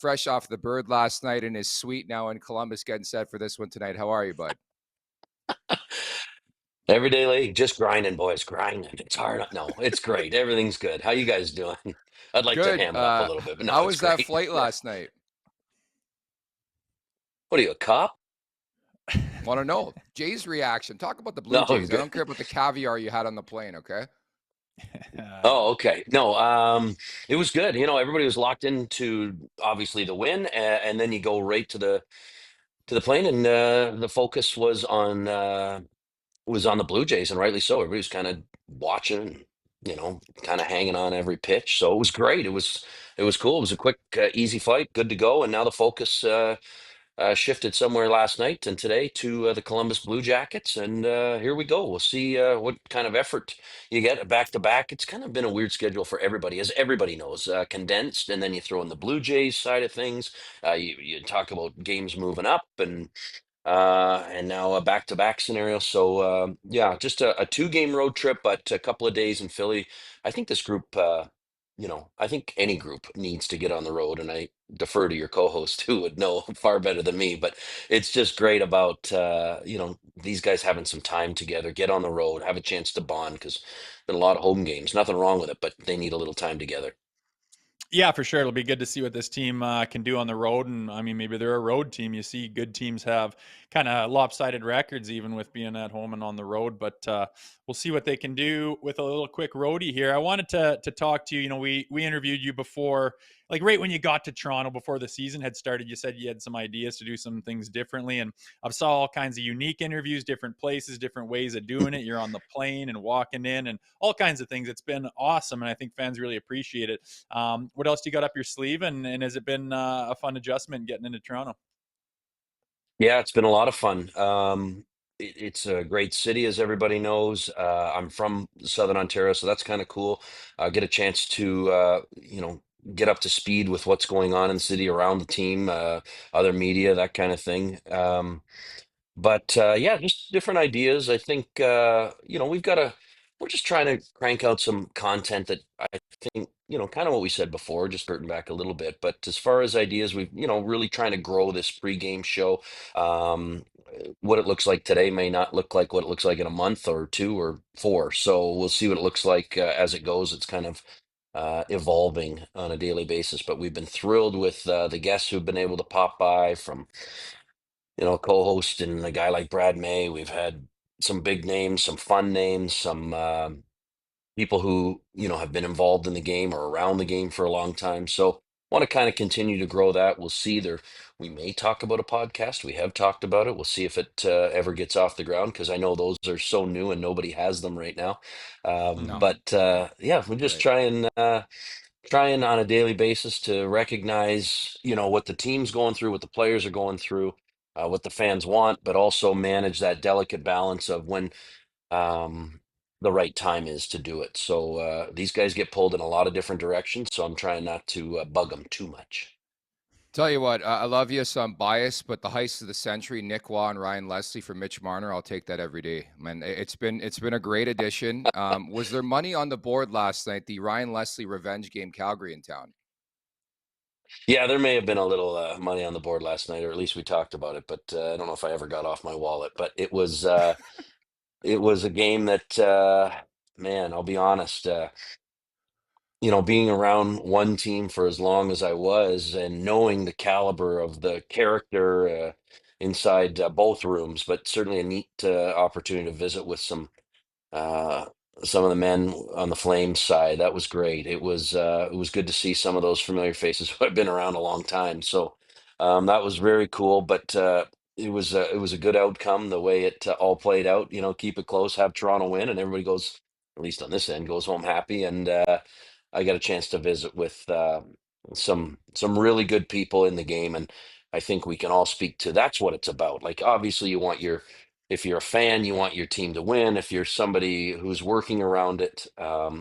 fresh off the bird last night in his suite now in Columbus, getting set for this one tonight. How are you, bud? Everyday league, just grinding, boys, grinding. It's hard. No, it's great. Everything's good. How you guys doing? I'd like to Good. ham it up a little bit, but no, How it's was that great. flight last night? What are you, a cop? Want to know Jay's reaction. Talk about the Blue No, Jays. I good. don't care about the caviar you had on the plane, okay? Oh, okay. No, it was good. Everybody was locked into obviously the win, and then you go right to the plane, and the focus was on the Blue Jays, and rightly so. Everybody was kind of watching, kind of hanging on every pitch. So it was great. It was cool. It was a quick, easy flight, good to go. And now the focus shifted somewhere last night and today to the Columbus Blue Jackets, and here we go. We'll see what kind of effort you get back to back. It's kind of been a weird schedule for everybody, as everybody knows, condensed, and then you throw in the Blue Jays side of things. You talk about games moving up, and now a back-to-back scenario. So yeah, just a two-game road trip, but a couple of days in Philly. I think this group, I think any group needs to get on the road, and I defer to your co-host who would know far better than me. But it's just great about these guys having some time together, get on the road, have a chance to bond because been a lot of home games. Nothing wrong with it, but they need a little time together. Yeah, for sure. It'll be good to see what this team can do on the road. And I mean, maybe they're a road team. You see good teams have kind of lopsided records, even with being at home and on the road. But we'll see what they can do with a little quick roadie here. I wanted to talk to you. We interviewed you before, like right when you got to Toronto before the season had started. You said you had some ideas to do some things differently. And I've saw all kinds of unique interviews, different places, different ways of doing it. You're on the plane and walking in and all kinds of things. It's been awesome. And I think fans really appreciate it. What else do you got up your sleeve, and has it been a fun adjustment getting into Toronto? Yeah, it's been a lot of fun. It's a great city, as everybody knows. I'm from Southern Ontario, so that's kind of cool. Get a chance to, get up to speed with what's going on in the city around the team, other media, that kind of thing. But yeah, just different ideas. I think we're just trying to crank out some content that I think, kind of what we said before, just skirting back a little bit. But as far as ideas, we've, really trying to grow this pregame show. What it looks like today may not look like what it looks like in a month or two or four. So we'll see what it looks like as it goes. It's kind of evolving on a daily basis, but we've been thrilled with the guests who've been able to pop by from co-host and a guy like Brad May. We've had some big names, some fun names, some people who have been involved in the game or around the game for a long time. So want to kind of continue to grow that. We'll see. There, we may talk about a podcast. We have talked about it. We'll see if it ever gets off the ground because I know those are so new and nobody has them right now. No, But yeah, we're just right. trying on a daily basis to recognize, what the team's going through, what the players are going through, what the fans want, but also manage that delicate balance of when um, the right time is to do it. So these guys get pulled in a lot of different directions. So I'm trying not to bug them too much. Tell you what, I love you, so I'm biased, but the heist of the century, Nick Waugh and Ryan Leslie for Mitch Marner, I'll take that every day. Man, it's been a great addition. Was there money on the board last night? The Ryan Leslie revenge game, Calgary in town. Yeah, there may have been a little money on the board last night, or at least we talked about it. But I don't know if I ever got off my wallet. But it was a game that, man, I'll be honest. Being around one team for as long as I was and knowing the caliber of the character inside both rooms, but certainly a neat opportunity to visit with uh, some of the men on the Flames side. That was great. It was good to see some of those familiar faces who have been around a long time. So that was very cool. But it was a good outcome the way it all played out. Keep it close, have Toronto win, and everybody goes, at least on this end, goes home happy. And I got a chance to visit with some really good people in the game, and I think we can all speak to that's what it's about. Like obviously, if you're a fan, you want your team to win. If you're somebody who's working around it,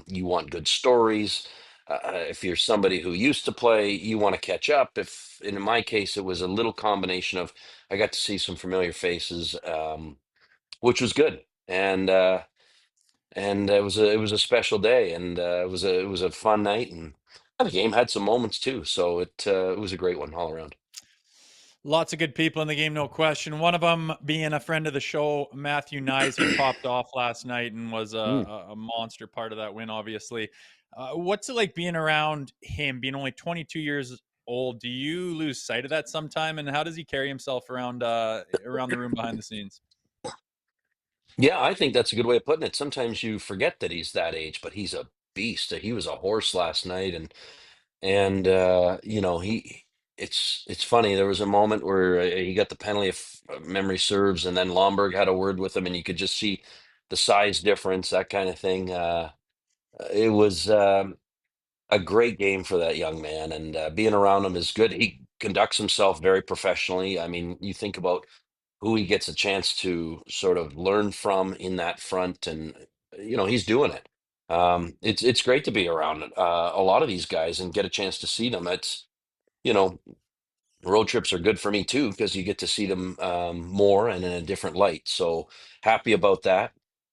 you want good stories. If you're somebody who used to play, you want to catch up. If, and in my case, it was a little combination of I got to see some familiar faces, which was good, and it was a special day, and it was a fun night, and The game had some moments too, so it was a great one all around. Lots of good people in the game, no question. One of them being a friend of the show, Matthew Knies, who popped off last night and was Mm. a monster part of that win, obviously. What's it like being around him, being only 22 years old? Do you lose sight of that sometime? And how does he carry himself around the room behind the scenes? Yeah, I think that's a good way of putting it. Sometimes you forget that he's that age, but he's a beast. He was a horse last night, and you know, it's funny. There was a moment where he got the penalty, if memory serves, and then Lomberg had a word with him, and you could just see the size difference, that kind of thing. It was a great game for that young man, and being around him is good. He conducts himself very professionally. I mean, you think about who he gets a chance to sort of learn from in that front, and you know, he's doing it. It's great to be around a lot of these guys and get a chance to see them. It's, you know, road trips are good for me too because you get to see them more and in a different light. So happy about that.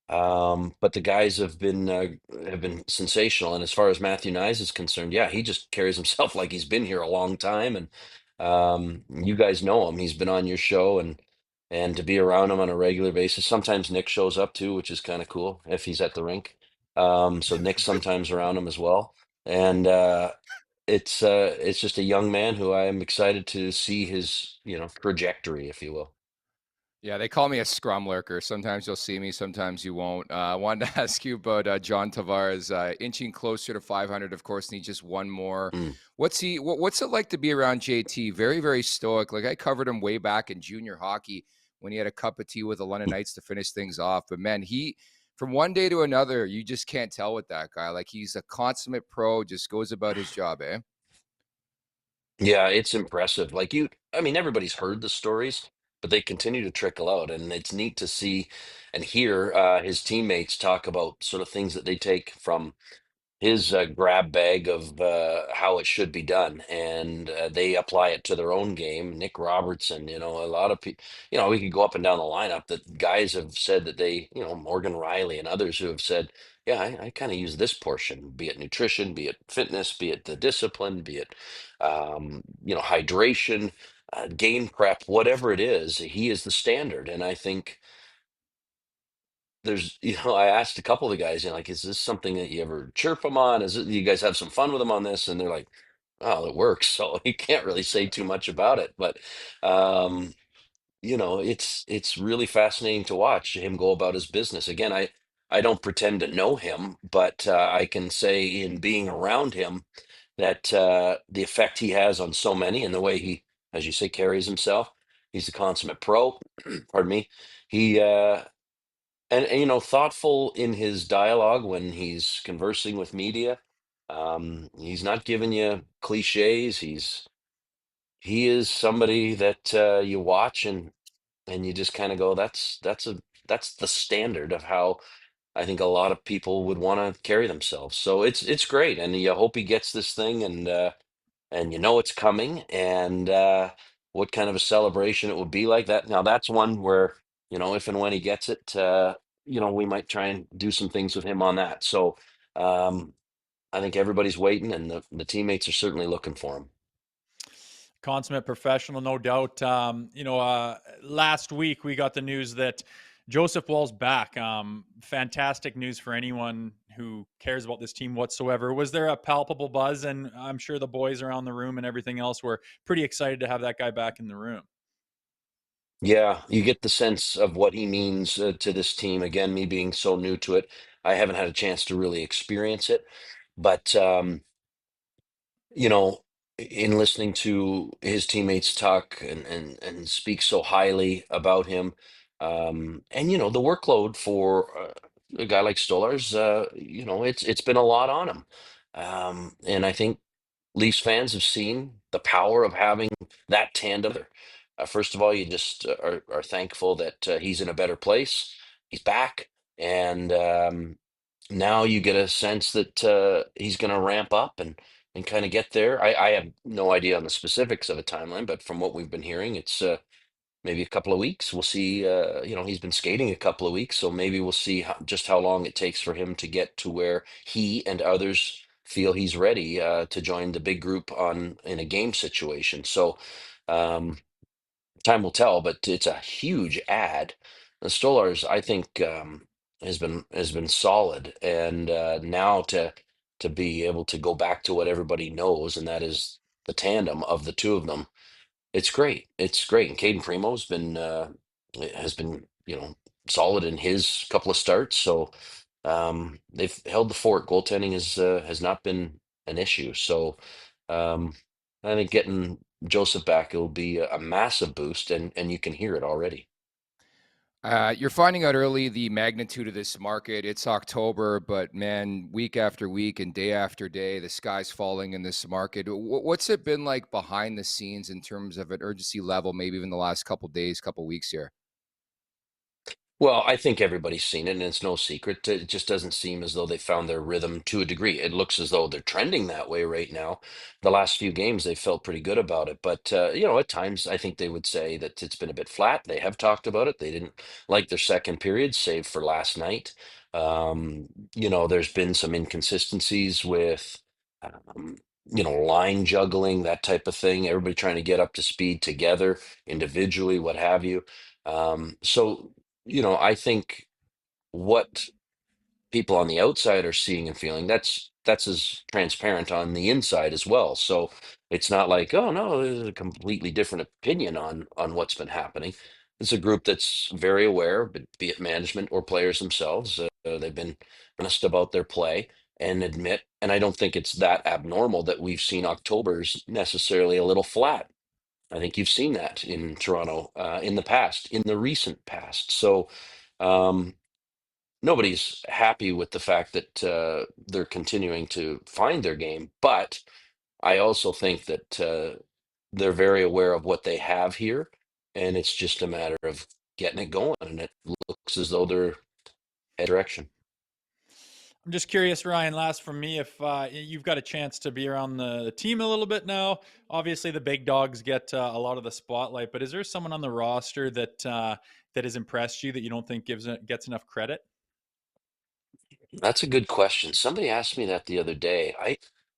But the guys have been sensational. And as far as Matthew Knies is concerned, yeah, he just carries himself like he's been here a long time. And you guys know him; he's been on your show, and to be around him on a regular basis. Sometimes Nick shows up too, which is kind of cool if he's at the rink. So Nick's sometimes around him as well. And it's just a young man who I am excited to see his, you know, trajectory, if you will. Yeah, they call me a scrum lurker. Sometimes you'll see me, sometimes you won't. I wanted to ask you about John Tavares, inching closer to 500. Of course, needs just one more. Mm. What's it like to be around JT? Very, very stoic. Like I covered him way back in junior hockey when he had a cup of tea with the London Knights to finish things off. But man, he from one day to another, you just can't tell with that guy. Like he's a consummate pro, just goes about his job, eh? Yeah, it's impressive. I mean, everybody's heard the stories, but they continue to trickle out, and it's neat to see and hear his teammates talk about sort of things that they take from his grab bag of how it should be done, and they apply it to their own game. Nick Robertson, you know, a lot of people, you know, we could go up and down the lineup that guys have said that they, you know, Morgan Riley and others who have said, yeah, I kind of use this portion, be it nutrition, be it fitness, be it the discipline, be it, you know, hydration, game prep, whatever it is, he is the standard. And I think there's, you know, I asked a couple of the guys, you know, like, is this something that you ever chirp them on? Is it, you guys have some fun with them on this? And they're like, oh, it works. So you can't really say too much about it. But, um, you know, it's really fascinating to watch him go about his business. Again, I don't pretend to know him, but I can say in being around him that the effect he has on so many and the way he, as you say, carries himself. He's a consummate pro. Pardon me. He and you know, thoughtful in his dialogue when he's conversing with media. He's not giving you cliches. He is somebody that you watch and you just kind of go, that's the standard of how I think a lot of people would want to carry themselves. So it's great, and you hope he gets this thing, and you know it's coming, and what kind of a celebration it will be like that. Now that's one where, you know, if and when he gets it, you know, we might try and do some things with him on that. So um, I think everybody's waiting, and the teammates are certainly looking for him. Consummate professional, no doubt. Last week we got the news that Joseph Woll's back. Fantastic news for anyone who cares about this team whatsoever. Was there a palpable buzz? And I'm sure the boys around the room and everything else were pretty excited to have that guy back in the room. Yeah, you get the sense of what he means to this team. Again, me being so new to it, I haven't had a chance to really experience it, but you know, in listening to his teammates talk and speak so highly about him, and you know, the workload for a guy like Stolar's, you know, it's been a lot on him, and I think Leafs fans have seen the power of having that tandem. First of all, you just are thankful that he's in a better place. He's back, and now you get a sense that he's going to ramp up and kind of get there. I have no idea on the specifics of a timeline, but from what we've been hearing, it's maybe a couple of weeks. We'll see. You know, he's been skating a couple of weeks, so maybe we'll see just how long it takes for him to get to where he and others feel he's ready to join the big group in a game situation. So time will tell, but it's a huge ad. The Stolars, I think, has been solid, and now to be able to go back to what everybody knows, and that is the tandem of the two of them. It's great. It's great. And Caden Primo's been has been solid in his couple of starts. So they've held the fort. Goaltending has not been an issue. So um, I think getting Joseph back will be a massive boost, and you can hear it already. You're finding out early the magnitude of this market. It's October, but man, week after week and day after day, the sky's falling in this market. What's it been like behind the scenes in terms of an urgency level, maybe even the last couple days, couple weeks here? Well, I think everybody's seen it, and it's no secret. It just doesn't seem as though they found their rhythm to a degree. It looks as though they're trending that way right now. The last few games, they felt pretty good about it. But, at times, I think they would say that it's been a bit flat. They have talked about it. They didn't like their second period, save for last night. There's been some inconsistencies with, um, line juggling, that type of thing. Everybody trying to get up to speed together, individually, what have you. I think what people on the outside are seeing and feeling, that's as transparent on the inside as well. So it's not like, oh no, there's a completely different opinion on what's been happening. It's a group that's very aware, but be it management or players themselves. They've been honest about their play and admit, and I don't think it's that abnormal that we've seen October's necessarily a little flat. I think you've seen that in Toronto in the past, in the recent past. So um, nobody's happy with the fact that they're continuing to find their game, but I also think that they're very aware of what they have here, and it's just a matter of getting it going. And it looks as though they're head direction. I'm just curious, Ryan, last from me, if you've got a chance to be around the team a little bit now. Obviously, the big dogs get a lot of the spotlight, but is there someone on the roster that has impressed you that you don't think gets enough credit? That's a good question. Somebody asked me that the other day.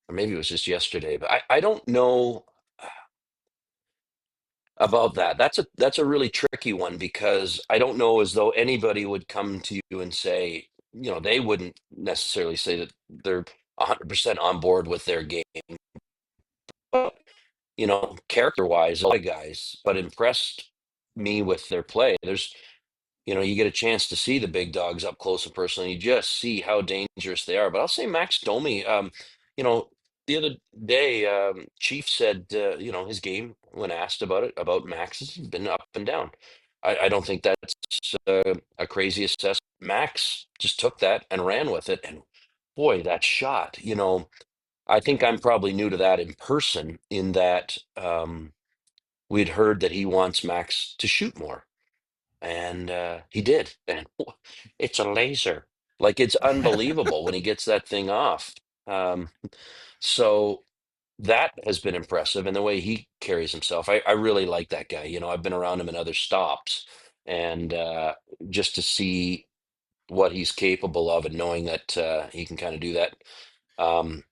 Or maybe it was just yesterday, but I don't know about that. That's a really tricky one because I don't know as though anybody would come to you and say, they wouldn't necessarily say that they're 100% on board with their game. But, character-wise, a lot of guys, but impressed me with their play. You get a chance to see the big dogs up close and personal, and you just see how dangerous they are. But I'll say Max Domi, you know, the other day, Chief said, his game, when asked about it, about Max's, has been up and down. I don't think that's a crazy assessment. Max just took that and ran with it. And boy, that shot, I think I'm probably new to that in person, in that we'd heard that he wants Max to shoot more, and he did. And it's a laser. Like, it's unbelievable when he gets that thing off. Um, so that has been impressive, and the way he carries himself. I really like that guy. I've been around him in other stops, and just to see what he's capable of, and knowing that he can kind of do that. Um,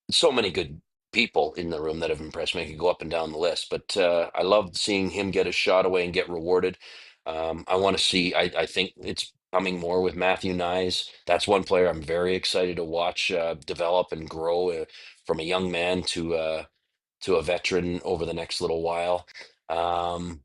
so many good people in the room that have impressed me. I could go up and down the list, but I loved seeing him get a shot away and get rewarded. I want to see. I think it's coming more with Matthew Knies. That's one player I'm very excited to watch develop and grow from a young man to a veteran over the next little while. Um,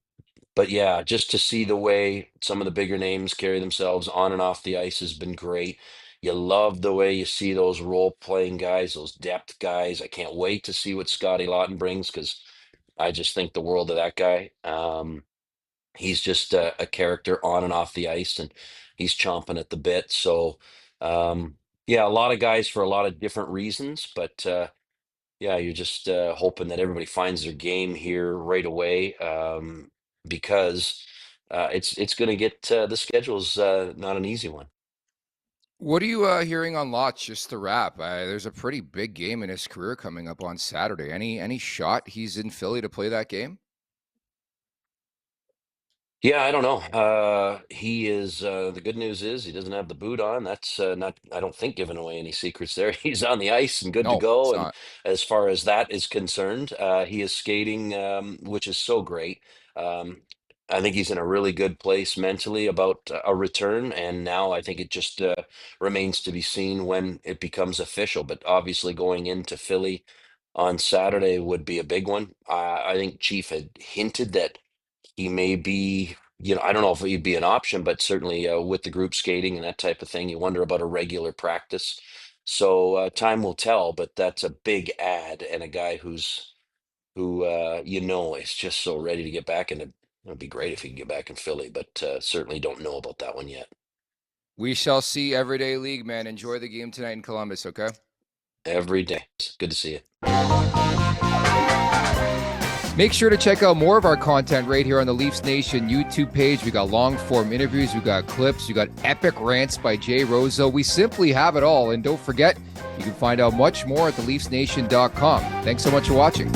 but yeah, just to see the way some of the bigger names carry themselves on and off the ice has been great. You love the way you see those role playing guys, those depth guys. I can't wait to see what Scotty Laughton brings, because I just think the world of that guy. He's just a character on and off the ice, and he's chomping at the bit. So, yeah, a lot of guys for a lot of different reasons, but yeah, you're just hoping that everybody finds their game here right away, because it's going to get the schedule's not an easy one. What are you hearing on Lots just to wrap? There's a pretty big game in his career coming up on Saturday. Any shot he's in Philly to play that game? Yeah, I don't know. He is, the good news is he doesn't have the boot on. That's not, I don't think, giving away any secrets there. He's on the ice and good to No, it's go. And not. as far as that is concerned, he is skating, which is so great. Um, I think he's in a really good place mentally about a return. And now I think it just remains to be seen when it becomes official. But obviously, going into Philly on Saturday would be a big one. I think Chief had hinted that he may be, I don't know if he'd be an option, but certainly with the group skating and that type of thing, you wonder about a regular practice. So time will tell, but that's a big ad and a guy who is just so ready to get back. And it'd be great if he could get back in Philly, but certainly don't know about that one yet. We shall see. Everyday League, man. Enjoy the game tonight in Columbus, okay? Every day. It's good to see you. Make sure to check out more of our content right here on the Leafs Nation YouTube page. We got long form interviews, we got clips, we got epic rants by Jay Rosehill. We simply have it all. And don't forget, you can find out much more at theleafsnation.com. Thanks so much for watching.